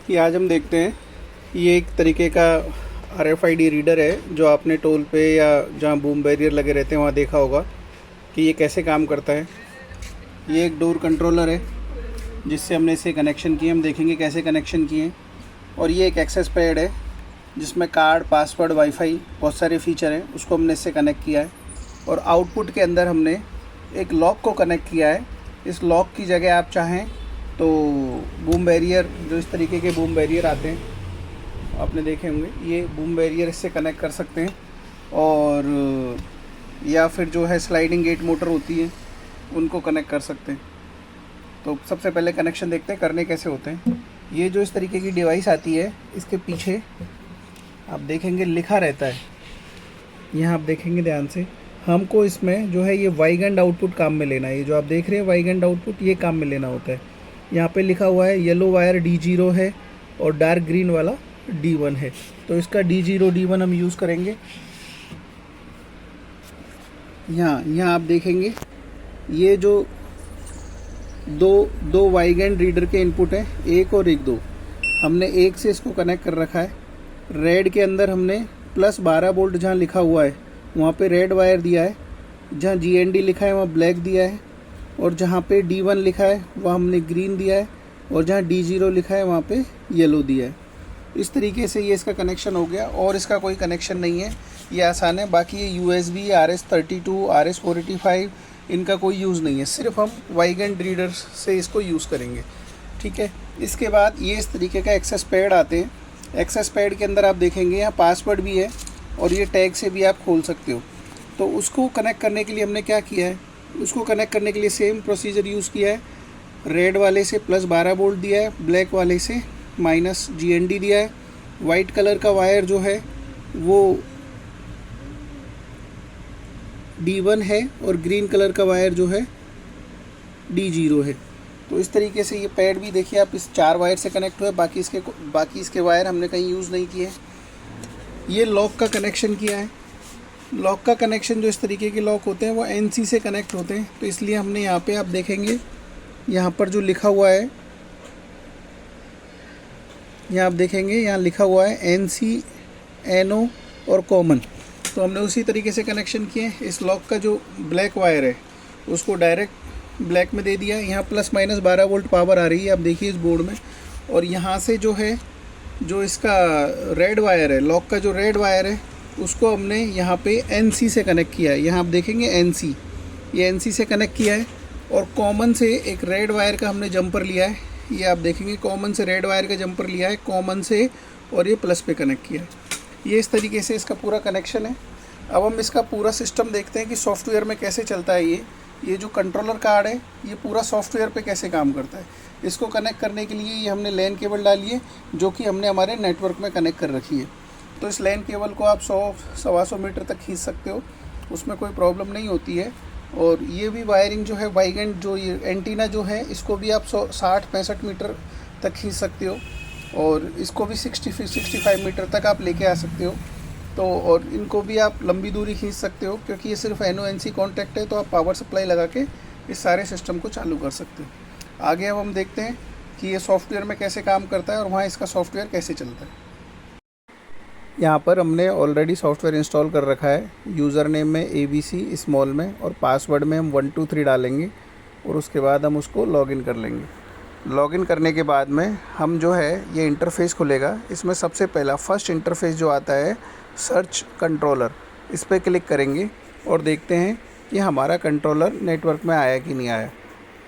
ये आज हम देखते हैं। ये एक तरीके का RFID रीडर है जो आपने टोल पे या जहाँ बूम बैरियर लगे रहते हैं वहाँ देखा होगा कि ये कैसे काम करता है। ये एक डोर कंट्रोलर है जिससे हमने इसे कनेक्शन किए, हम देखेंगे कैसे कनेक्शन किए। और ये एक एक्सेस पैड है जिसमें कार्ड, पासवर्ड, वाईफाई बहुत सारे फीचर हैं, उसको हमने इससे कनेक्ट किया है। और आउटपुट के अंदर हमने एक लॉक को कनेक्ट किया है। इस लॉक की जगह आप चाहें तो बूम बैरियर, जो इस तरीके के बूम बैरियर आते हैं आपने देखे होंगे, ये बूम बैरियर इससे कनेक्ट कर सकते हैं। और या फिर जो है स्लाइडिंग गेट मोटर होती है उनको कनेक्ट कर सकते हैं। तो सबसे पहले कनेक्शन देखते हैं करने कैसे होते हैं। ये जो इस तरीके की डिवाइस आती है, इसके पीछे आप देखेंगे लिखा रहता है, यहाँ आप देखेंगे ध्यान से, हमको इसमें जो है ये वाइगंड आउटपुट काम में लेना है। ये जो आप देख रहे हैं वाइगंड आउटपुट, ये काम में लेना होता है। यहाँ पे लिखा हुआ है येलो वायर D0 है और डार्क ग्रीन वाला D1 है। तो इसका D0 D1 हम यूज़ करेंगे। यहाँ आप देखेंगे ये जो दो वाइगैंड रीडर के इनपुट हैं, एक और एक दो, हमने एक से इसको कनेक्ट कर रखा है। रेड के अंदर हमने प्लस 12 वोल्ट जहाँ लिखा हुआ है वहाँ पे रेड वायर दिया है, जहाँ GND लिखा है वहाँ ब्लैक दिया है, और जहाँ पे D1 लिखा है वहाँ हमने ग्रीन दिया है, और जहाँ D0 लिखा है वहाँ पे येलो दिया है। इस तरीके से ये इसका कनेक्शन हो गया। और इसका कोई कनेक्शन नहीं है, ये आसान है। बाकी ये USB, RS-32, RS-485 इनका कोई यूज़ नहीं है, सिर्फ हम वाइगैंड रीडर से इसको यूज़ करेंगे। ठीक है। इसके बाद ये इस तरीके का एक्सेस पैड आते हैं। एक्सेस पैड के अंदर आप देखेंगे यहाँ पासवर्ड भी है और ये टैग से भी आप खोल सकते हो। तो उसको कनेक्ट करने के लिए हमने क्या किया है, उसको कनेक्ट करने के लिए सेम प्रोसीजर यूज़ किया है। रेड वाले से प्लस 12 वोल्ट दिया है, ब्लैक वाले से माइनस GND दिया है। वाइट कलर का वायर जो है वो D1 है और ग्रीन कलर का वायर जो है D0 है। तो इस तरीके से ये पैड भी देखिए आप, इस 4 वायर से कनेक्ट हुआ है, बाकी इसके वायर हमने कहीं यूज़ नहीं किए। ये लॉक का कनेक्शन किया है। लॉक का कनेक्शन जो इस तरीके के लॉक होते हैं वो NC से कनेक्ट होते हैं, तो इसलिए हमने यहाँ पे आप देखेंगे यहाँ पर जो लिखा हुआ है, यहाँ आप देखेंगे यहाँ लिखा हुआ है NC, NO और कॉमन। तो हमने उसी तरीके से कनेक्शन किए। इस लॉक का जो ब्लैक वायर है उसको डायरेक्ट ब्लैक में दे दिया। यहाँ प्लस माइनस 12 वोल्ट पावर आ रही है, आप देखिए इस बोर्ड में। और यहाँ से जो है, जो इसका रेड वायर है, लॉक का जो रेड वायर है, उसको हमने यहाँ पे NC से कनेक्ट किया है। यहाँ आप देखेंगे NC, ये NC से कनेक्ट किया है। और कॉमन से एक रेड वायर का हमने जंपर लिया है, ये आप देखेंगे कॉमन से रेड वायर का जंपर लिया है कॉमन से, और ये प्लस पे कनेक्ट किया है। ये इस तरीके से इसका पूरा कनेक्शन है। अब हम इसका पूरा सिस्टम देखते हैं कि सॉफ्टवेयर में कैसे चलता है। ये जो कंट्रोलर कार्ड है ये पूरा सॉफ्टवेयर पे कैसे काम करता है। इसको कनेक्ट करने के लिए ये हमने लैन केबल डाली है जो कि हमने हमारे नेटवर्क में कनेक्ट कर रखी है। तो इस लैन केबल को आप 100-125 मीटर तक खींच सकते हो, उसमें कोई प्रॉब्लम नहीं होती है। और ये भी वायरिंग जो है वाइगैंड, जो ये एंटीना जो है, इसको भी आप 60-65 मीटर तक खींच सकते हो, और इसको भी 60-65 मीटर तक आप लेके आ सकते हो। तो और इनको भी आप लंबी दूरी खींच सकते हो, क्योंकि ये सिर्फ NO-NC कॉन्टैक्ट है, तो आप पावर सप्लाई लगा के इस सारे सिस्टम को चालू कर सकते हो। आगे अब हम देखते हैं कि ये सॉफ्टवेयर में कैसे काम करता है और वहाँ इसका सॉफ्टवेयर कैसे चलता है। यहाँ पर हमने ऑलरेडी सॉफ्टवेयर इंस्टॉल कर रखा है। यूज़र नेम में ABC स्मॉल में, और पासवर्ड में हम 123 डालेंगे, और उसके बाद हम उसको लॉगिन कर लेंगे। लॉगिन करने के बाद में हम जो है ये इंटरफेस खुलेगा। इसमें सबसे पहला फर्स्ट इंटरफेस जो आता है सर्च कंट्रोलर, इस पर क्लिक करेंगे और देखते हैं कि हमारा कंट्रोलर नेटवर्क में आया कि नहीं आया।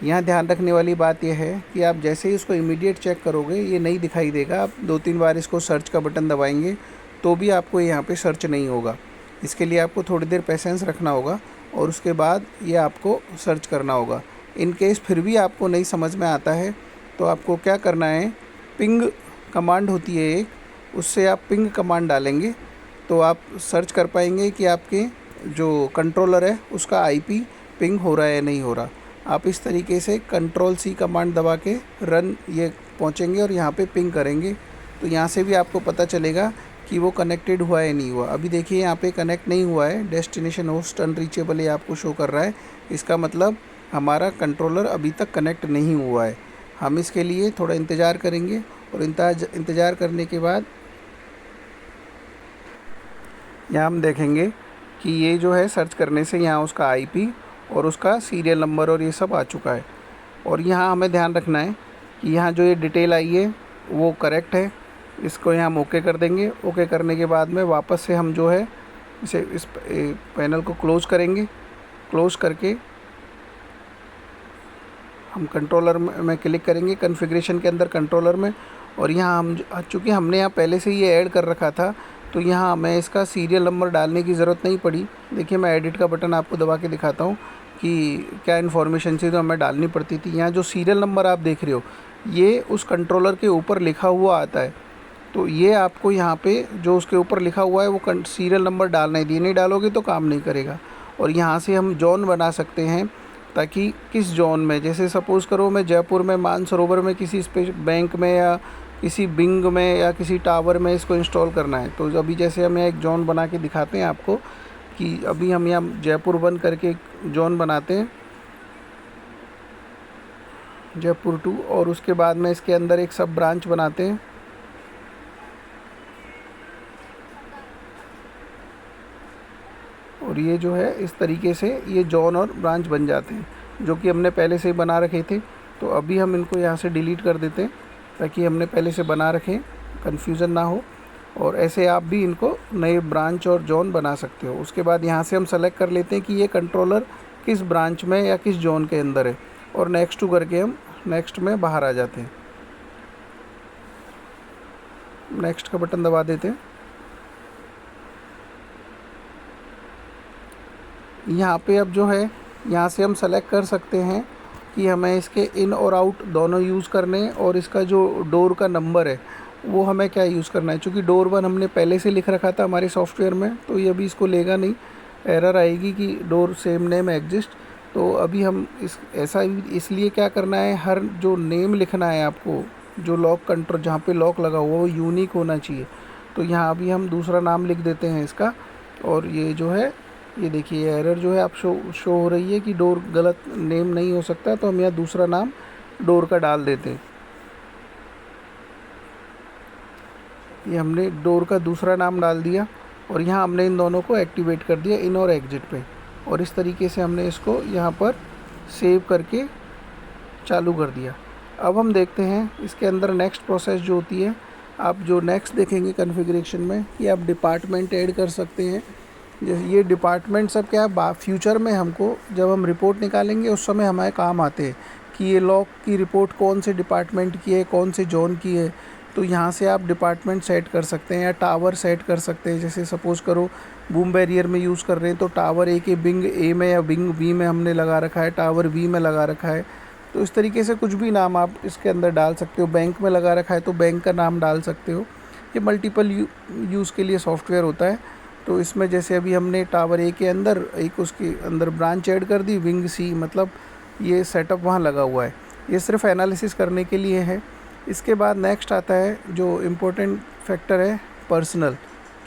यहाँ ध्यान रखने वाली बात यह है कि आप जैसे ही इसको इमीडिएट चेक करोगे ये नहीं दिखाई देगा। आप 2-3 बार इसको सर्च का बटन दबाएंगे तो भी आपको यहाँ पे सर्च नहीं होगा। इसके लिए आपको थोड़ी देर पेशेंस रखना होगा और उसके बाद ये आपको सर्च करना होगा। इन केस फिर भी आपको नहीं समझ में आता है तो आपको क्या करना है, पिंग कमांड होती है एक, उससे आप पिंग कमांड डालेंगे तो आप सर्च कर पाएंगे कि आपके जो कंट्रोलर है उसका IP पिंग हो रहा है या नहीं हो रहा। आप इस तरीके से Ctrl+C कमांड दबा के रन ये पहुँचेंगे और यहाँ पे पिंग करेंगे, तो यहाँ से भी आपको पता चलेगा कि वो कनेक्टेड हुआ है नहीं हुआ। अभी देखिए यहाँ पे कनेक्ट नहीं हुआ है, डेस्टिनेशन होस्ट अनरीचेबल ये आपको शो कर रहा है। इसका मतलब हमारा कंट्रोलर अभी तक कनेक्ट नहीं हुआ है। हम इसके लिए थोड़ा इंतज़ार करेंगे और इंतज़ार करने के बाद यहाँ हम देखेंगे कि ये जो है सर्च करने से यहाँ उसका आईपी और उसका सीरियल नंबर और ये सब आ चुका है। और यहाँ हमें ध्यान रखना है कि यहाँ जो ये डिटेल आई है वो करेक्ट है। इसको यहाँ हम ओके कर देंगे। ओके करने के बाद में वापस से हम जो है इस पैनल को क्लोज़ करेंगे। क्लोज़ करके हम कंट्रोलर में क्लिक करेंगे, कॉन्फ़िगरेशन के अंदर कंट्रोलर में। और यहाँ हम चूँकि हमने यहाँ पहले से ये ऐड कर रखा था तो यहाँ हमें इसका सीरियल नंबर डालने की ज़रूरत नहीं पड़ी। देखिए मैं एडिट का बटन आपको दबा के दिखाता हूँ कि क्या इन्फॉर्मेशन थी तो हमें डालनी पड़ती थी। यहाँ जो सीरियल नंबर आप देख रहे हो ये उस कंट्रोलर के ऊपर लिखा हुआ आता है, तो ये आपको यहाँ पे जो उसके ऊपर लिखा हुआ है वो सीरियल नंबर डालना है। ये नहीं डालोगे तो काम नहीं करेगा। और यहाँ से हम जोन बना सकते हैं ताकि किस जोन में, जैसे सपोज़ करो मैं जयपुर में मानसरोवर में किसी बैंक में या किसी बिंग में या किसी टावर में इसको इंस्टॉल करना है, तो अभी जैसे हम यहाँ एक जोन बना के दिखाते हैं आपको कि अभी हम यहाँ जयपुर 1 करके एक जोन बनाते हैं, जयपुर 2, और उसके बाद में इसके अंदर एक सब ब्रांच बनाते हैं। और ये जो है इस तरीके से ये जोन और ब्रांच बन जाते हैं जो कि हमने पहले से ही बना रखे थे। तो अभी हम इनको यहाँ से डिलीट कर देते हैं ताकि हमने पहले से बना रखें, कन्फ्यूज़न ना हो। और ऐसे आप भी इनको नए ब्रांच और जोन बना सकते हो। उसके बाद यहाँ से हम सेलेक्ट कर लेते हैं कि ये कंट्रोलर किस ब्रांच में या किस जोन के अंदर है, और नेक्स्ट टू करके हम नेक्स्ट में बाहर आ जाते हैं। नेक्स्ट का बटन दबा देते हैं। यहाँ पे अब जो है यहाँ से हम सेलेक्ट कर सकते हैं कि हमें इसके इन और आउट दोनों यूज़ करने हैं, और इसका जो डोर का नंबर है वो हमें क्या यूज़ करना है। चूँकि डोर 1 हमने पहले से लिख रखा था हमारे सॉफ्टवेयर में, तो ये अभी इसको लेगा नहीं, एरर आएगी कि डोर सेम नेम एग्जिस्ट। तो अभी हम ऐसा इसलिए क्या करना है, हर जो नेम लिखना है आपको, जो लॉक कंट्रोल जहाँ पे लॉक लगा हुआ वो यूनिक होना चाहिए। तो यहाँ अभी हम दूसरा नाम लिख देते हैं इसका। और ये जो है ये देखिए एरर जो है आप शो हो रही है कि डोर गलत नेम नहीं हो सकता, तो हम यहाँ दूसरा नाम डोर का डाल देते हैं। ये हमने डोर का दूसरा नाम डाल दिया और यहाँ हमने इन दोनों को एक्टिवेट कर दिया, इन और एग्जिट पे। और इस तरीके से हमने इसको यहाँ पर सेव करके चालू कर दिया। अब हम देखते हैं इसके अंदर नेक्स्ट प्रोसेस जो होती है, आप जो नेक्स्ट देखेंगे कॉन्फ़िगरेशन में कि आप डिपार्टमेंट ऐड कर सकते हैं। जैसे ये डिपार्टमेंट सब क्या है, फ्यूचर में हमको जब हम रिपोर्ट निकालेंगे उस समय हमारे काम आते हैं कि ये लॉक की रिपोर्ट कौन से डिपार्टमेंट की है, कौन से जोन की है। तो यहाँ से आप डिपार्टमेंट सेट कर सकते हैं या टावर सेट कर सकते हैं। जैसे सपोज़ करो बूम बैरियर में यूज़ कर रहे हैं तो टावर ए के बिंग ए में या बिंग बी में हमने लगा रखा है, टावर बी में लगा रखा है। तो इस तरीके से कुछ भी नाम आप इसके अंदर डाल सकते हो। बैंक में लगा रखा है तो बैंक का नाम डाल सकते हो। ये मल्टीपल यूज़ के लिए सॉफ्टवेयर होता है। तो इसमें जैसे अभी हमने टावर ए के अंदर एक उसके अंदर ब्रांच ऐड कर दी, विंग सी, मतलब ये सेटअप वहाँ लगा हुआ है। ये सिर्फ एनालिसिस करने के लिए है। इसके बाद नेक्स्ट आता है जो इम्पोर्टेंट फैक्टर है पर्सनल,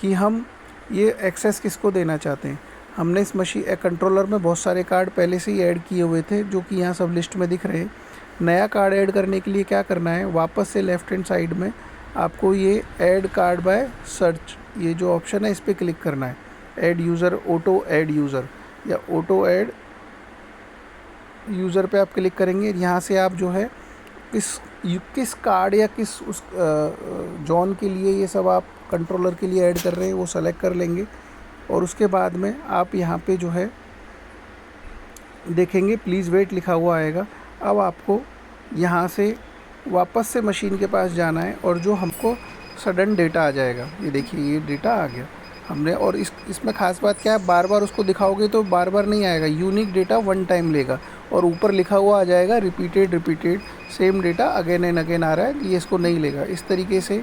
कि हम ये एक्सेस किसको देना चाहते हैं। हमने इस मशीन कंट्रोलर में बहुत सारे कार्ड पहले से ही ऐड किए हुए थे जो कि यहाँ सब लिस्ट में दिख रहे हैं। नया कार्ड ऐड करने के लिए क्या करना है, वापस से लेफ़्ट हैंड साइड में आपको ये ऐड कार्ड बाय सर्च, ये जो ऑप्शन है इस पर क्लिक करना है। Add user, auto add user या ऑटो ऐड यूज़र पे आप क्लिक करेंगे। यहाँ से आप जो है किस कार्ड या किस उस जोन के लिए ये सब आप कंट्रोलर के लिए ऐड कर रहे हैं वो सेलेक्ट कर लेंगे। और उसके बाद में आप यहाँ पे जो है देखेंगे प्लीज़ वेट लिखा हुआ आएगा। अब आपको यहाँ से वापस से मशीन के पास जाना है और जो हमको सडन डेटा आ जाएगा, ये देखिए ये डेटा आ गया हमने। और इसमें ख़ास बात क्या है, बार बार उसको दिखाओगे तो बार बार नहीं आएगा, यूनिक डेटा वन टाइम लेगा। और ऊपर लिखा हुआ आ जाएगा repeated same data again and again आ रहा है, ये इसको नहीं लेगा। इस तरीके से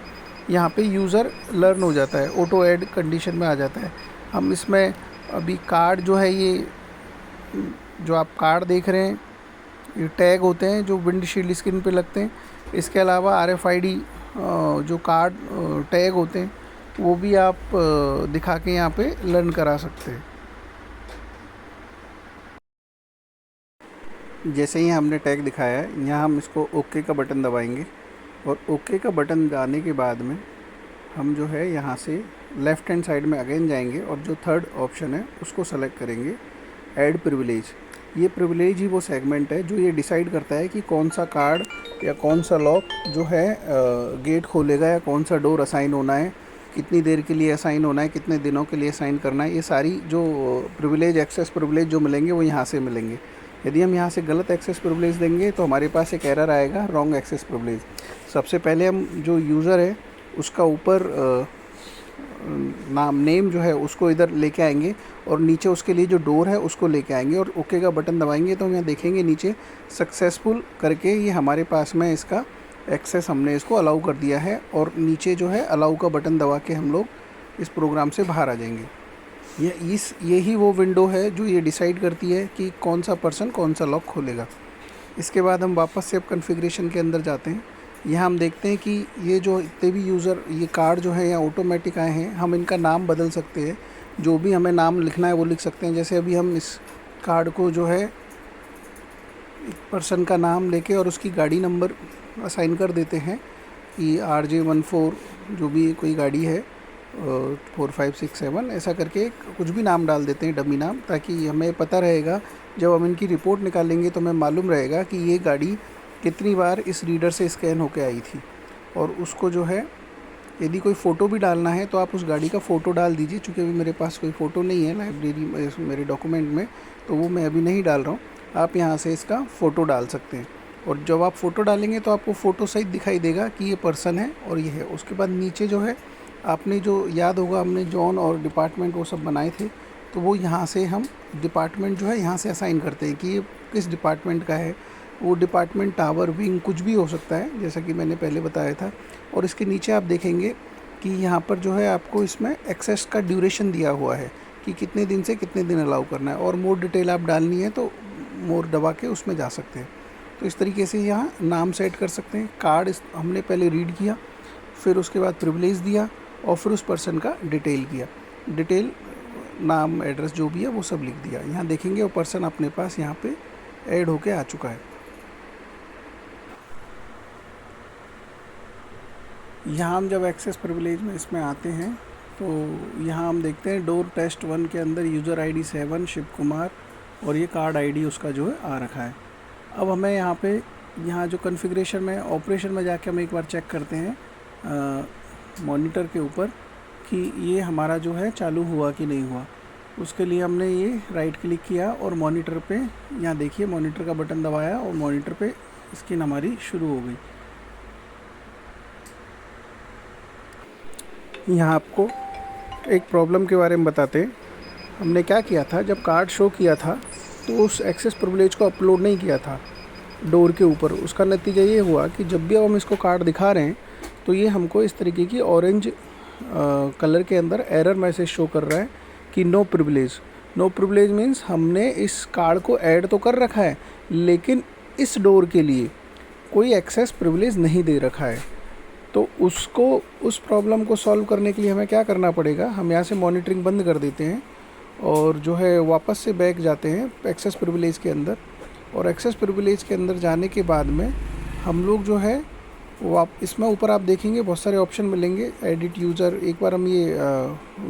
यहाँ पे यूज़र लर्न हो जाता है, ऑटो ऐड कंडीशन में आ जाता है। हम इसमें अभी कार्ड जो है, ये जो आप कार्ड देख रहे हैं ये टैग होते हैं जो विंडशील्ड स्क्रीन पे लगते हैं। इसके अलावा RFID जो कार्ड टैग होते हैं वो भी आप दिखा के यहाँ पे लर्न करा सकते हैं। जैसे ही हमने टैग दिखाया है, यहाँ हम इसको ओके का बटन दबाएंगे और ओके का बटन दबाने के बाद में हम जो है यहाँ से लेफ़्ट हैंड साइड में अगेन जाएंगे और जो थर्ड ऑप्शन है उसको सेलेक्ट करेंगे, ऐड प्रिविलेज। ये प्रिविलेज ही वो सेगमेंट है जो ये डिसाइड करता है कि कौन सा कार्ड या कौन सा लॉक जो है गेट खोलेगा या कौन सा डोर असाइन होना है, कितनी देर के लिए असाइन होना है, कितने दिनों के लिए असाइन करना है। ये सारी जो प्रिविलेज, एक्सेस प्रिविलेज जो मिलेंगे वो यहाँ से मिलेंगे। यदि हम यहाँ से गलत एक्सेस प्रिविलेज देंगे तो हमारे पास एक एरर आएगा, रॉन्ग एक्सेस प्रिविलेज। सबसे पहले हम जो यूज़र है उसका ऊपर नेम जो है उसको इधर लेके आएंगे और नीचे उसके लिए जो डोर है उसको लेके आएंगे और ओके का बटन दबाएंगे तो हम यहाँ देखेंगे नीचे सक्सेसफुल करके ये हमारे पास में इसका एक्सेस हमने इसको अलाउ कर दिया है। और नीचे जो है अलाउ का बटन दबा के हम लोग इस प्रोग्राम से बाहर आ जाएंगे। यही वो विंडो है जो ये डिसाइड करती है कि कौन सा पर्सन कौन सा लॉक खोलेगा। इसके बाद हम वापस से अब कॉन्फ़िगरेशन के अंदर जाते हैं। यहाँ हम देखते हैं कि ये जो इतने भी यूज़र ये कार्ड जो है यहाँ ऑटोमेटिक आए हैं, हम इनका नाम बदल सकते हैं। जो भी हमें नाम लिखना है वो लिख सकते हैं। जैसे अभी हम इस कार्ड को जो है एक पर्सन का नाम लेके और उसकी गाड़ी नंबर असाइन कर देते हैं कि RJ14 जो भी कोई गाड़ी है 4567 ऐसा करके कुछ भी नाम डाल देते हैं, डमी नाम, ताकि हमें पता रहेगा जब हम इनकी रिपोर्ट निकालेंगे तो हमें मालूम रहेगा कि ये गाड़ी कितनी बार इस रीडर से स्कैन होके आई थी। और उसको जो है यदि कोई फ़ोटो भी डालना है तो आप उस गाड़ी का फ़ोटो डाल दीजिए। चूँकि अभी मेरे पास कोई फ़ोटो नहीं है लाइब्रेरी मेरे डॉक्यूमेंट में, तो वो मैं अभी नहीं डाल रहा हूँ। आप यहाँ से इसका फ़ोटो डाल सकते हैं और जब आप फ़ोटो डालेंगे तो आपको फ़ोटो सहित दिखाई देगा कि ये पर्सन है और ये है। उसके बाद नीचे जो है आपने जो याद होगा हमने जॉन और डिपार्टमेंट वो सब बनाए थे, तो वो यहाँ से हम डिपार्टमेंट जो है यहाँ से असाइन करते हैं कि ये किस डिपार्टमेंट का है। वो डिपार्टमेंट, टावर, विंग कुछ भी हो सकता है जैसा कि मैंने पहले बताया था। और इसके नीचे आप देखेंगे कि यहाँ पर जो है आपको इसमें एक्सेस का ड्यूरेशन दिया हुआ है कि कितने दिन से कितने दिन अलाउ करना है। और मोर डिटेल आप डालनी है तो मोर दबा के उसमें जा सकते हैं। तो इस तरीके से यहाँ नाम सेट कर सकते हैं। कार्ड हमने पहले रीड किया, फिर उसके बाद प्रिविलेज दिया और फिर उस पर्सन का डिटेल किया। डिटेल, नाम, एड्रेस जो भी है वो सब लिख दिया। यहाँ देखेंगे वो पर्सन अपने पास यहाँ पे ऐड होके आ चुका है। यहाँ हम जब एक्सेस प्रिविलेज में इसमें आते हैं तो यहाँ हम देखते हैं डोर टेस्ट 1 के अंदर यूज़र ID 7 शिव कुमार और ये कार्ड ID उसका जो है आ रखा है। अब हमें यहाँ जो कॉन्फ़िगरेशन में ऑपरेशन में जाके हम एक बार चेक करते हैं मॉनिटर के ऊपर कि ये हमारा जो है चालू हुआ कि नहीं हुआ। उसके लिए हमने ये राइट क्लिक किया और मॉनिटर पे, यहाँ देखिए मॉनिटर का बटन दबाया और मॉनिटर पे स्क्रीन हमारी शुरू हो गई। यहाँ आपको एक प्रॉब्लम के बारे में बताते हैं। हमने क्या किया था, जब कार्ड शो किया था तो उस एक्सेस प्रिविलेज को अपलोड नहीं किया था डोर के ऊपर। उसका नतीजा ये हुआ कि जब भी अब हम इसको कार्ड दिखा रहे हैं तो ये हमको इस तरीके की ऑरेंज कलर के अंदर एरर मैसेज शो कर रहा है कि no privilege. No privilege means हमने इस कार्ड को ऐड तो कर रखा है लेकिन इस डोर के लिए कोई एक्सेस प्रिविलेज नहीं दे रखा है। तो उस प्रॉब्लम को सॉल्व करने के लिए हमें क्या करना पड़ेगा, हम यहाँ से मॉनिटरिंग बंद कर देते हैं और जो है वापस से बैक जाते हैं एक्सेस प्रिविलेज के अंदर। और एक्सेस प्रिविलेज के अंदर जाने के बाद में हम लोग जो है इसमें ऊपर आप देखेंगे बहुत सारे ऑप्शन मिलेंगे। एडिट यूज़र, एक बार हम ये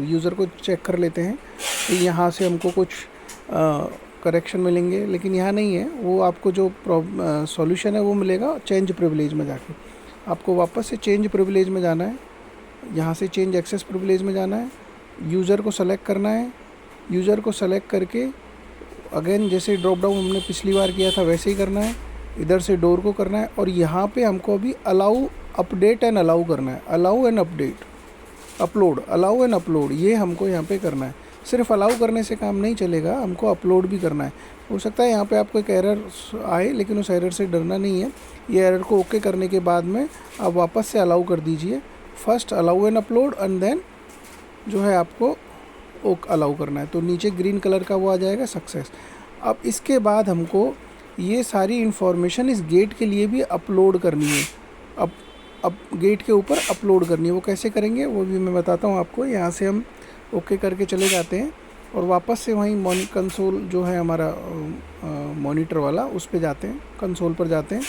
यूज़र को चेक कर लेते हैं तो यहाँ से हमको कुछ करेक्शन मिलेंगे, लेकिन यहाँ नहीं है। वो आपको जो सॉल्यूशन है वो मिलेगा चेंज प्रिविलेज में जाके। आपको वापस से चेंज प्रिविलेज में जाना है, यहाँ से चेंज एक्सेस प्रिविलेज में जाना है, यूज़र को सेलेक्ट करना है। यूज़र को सेलेक्ट करके अगेन जैसे ड्रॉप डाउन हमने पिछली बार किया था वैसे ही करना है। इधर से डोर को करना है और यहाँ पे हमको अभी अलाउ, अपडेट एंड अलाउ करना है। Allow and update, upload, allow and upload, ये हमको यहाँ पे करना है। सिर्फ अलाउ करने से काम नहीं चलेगा, हमको अपलोड भी करना है। हो सकता है यहाँ पे आपको एक एरर आए, लेकिन उस एरर से डरना नहीं है। ये एरर को ओके करने के बाद में आप वापस से अलाउ कर दीजिए। First allow and upload and then जो है आपको अलाउ करना है। तो नीचे ग्रीन कलर का वो आ जाएगा सक्सेस। अब इसके बाद हमको ये सारी इन्फॉर्मेशन इस गेट के लिए भी अपलोड करनी है। अब गेट के ऊपर अपलोड करनी है। वो कैसे करेंगे वो भी मैं बताता हूँ आपको। यहाँ से हम ओके करके चले जाते हैं और वापस से वहीं कंसोल जो है हमारा मॉनिटर वाला, उस पे जाते हैं, कंसोल पर जाते हैं।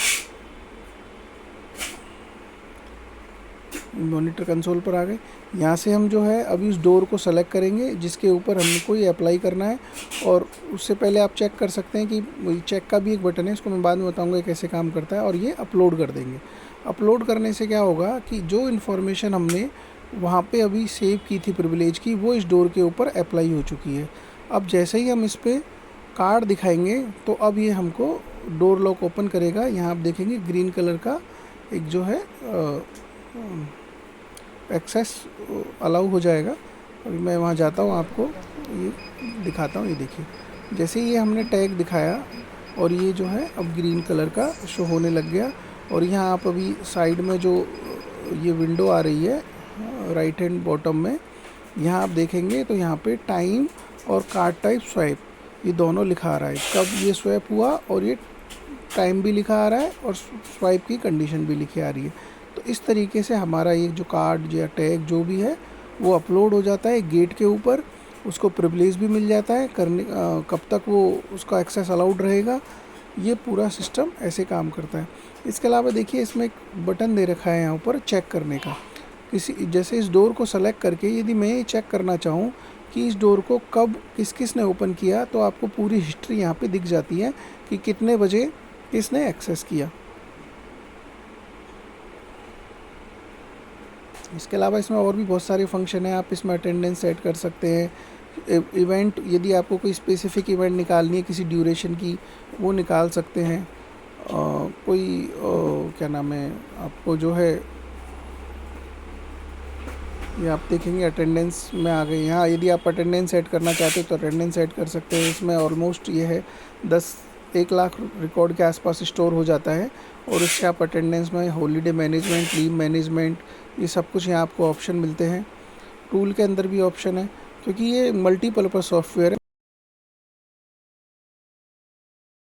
मॉनिटर कंसोल पर आ गए। यहाँ से हम जो है अभी उस डोर को सेलेक्ट करेंगे जिसके ऊपर हमको ये अप्लाई करना है। और उससे पहले आप चेक कर सकते हैं कि चेक का भी एक बटन है, इसको मैं बाद में बताऊँगा कैसे काम करता है। और ये अपलोड कर देंगे। अपलोड करने से क्या होगा कि जो इन्फॉर्मेशन हमने वहाँ पे अभी सेव की थी प्रिविलेज की, वो इस डोर के ऊपर अप्लाई हो चुकी है। अब जैसे ही हम इस पर कार्ड दिखाएंगे तो अब ये हमको डोर लॉक ओपन करेगा। यहाँ आप देखेंगे ग्रीन कलर का एक जो है एक्सेस अलाउ हो जाएगा। अभी मैं वहाँ जाता हूँ, आपको ये दिखाता हूँ। ये देखिए, जैसे ये हमने टैग दिखाया और ये जो है अब ग्रीन कलर का शो होने लग गया। और यहाँ आप अभी साइड में जो ये विंडो आ रही है राइट हैंड बॉटम में, यहाँ आप देखेंगे तो यहाँ पे टाइम और कार्ड टाइप स्वाइप ये दोनों लिखा आ रहा है, कब ये स्वैप हुआ, और ये टाइम भी लिखा आ रहा है और स्वाइप की कंडीशन भी लिखी आ रही है। तो इस तरीके से हमारा ये जो कार्ड या टैग जो भी है वो अपलोड हो जाता है गेट के ऊपर। उसको प्रिविलेज भी मिल जाता है करने, कब तक वो उसका एक्सेस अलाउड रहेगा। ये पूरा सिस्टम ऐसे काम करता है। इसके अलावा देखिए, इसमें एक बटन दे रखा है यहाँ ऊपर चेक करने का। किसी जैसे इस डोर को सेलेक्ट करके यदि मैं ये चेक करना चाहूँ कि इस डोर को कब किस किस ने ओपन किया, तो आपको पूरी हिस्ट्री यहाँ पे दिख जाती है कि कितने बजे किसने एक्सेस किया। इसके अलावा इसमें और भी बहुत सारे फंक्शन हैं। आप इसमें अटेंडेंस सेट कर सकते हैं। इवेंट, यदि आपको कोई स्पेसिफिक इवेंट निकालनी है किसी ड्यूरेशन की, वो निकाल सकते हैं। कोई क्या नाम है, आपको जो है ये आप देखेंगे अटेंडेंस में आ गए। यहाँ यदि आप अटेंडेंस सेट करना चाहते हो तो अटेंडेंस सेट कर सकते हैं। इसमें ऑलमोस्ट ये है 1 लाख रिकॉर्ड के आसपास स्टोर हो जाता है। और इससे आप अटेंडेंस में हॉलीडे मैनेजमेंट, लीव मैनेजमेंट, ये सब कुछ यहाँ आपको ऑप्शन मिलते हैं। टूल के अंदर भी ऑप्शन है, क्योंकि ये मल्टीपर्पज़ सॉफ्टवेयर है।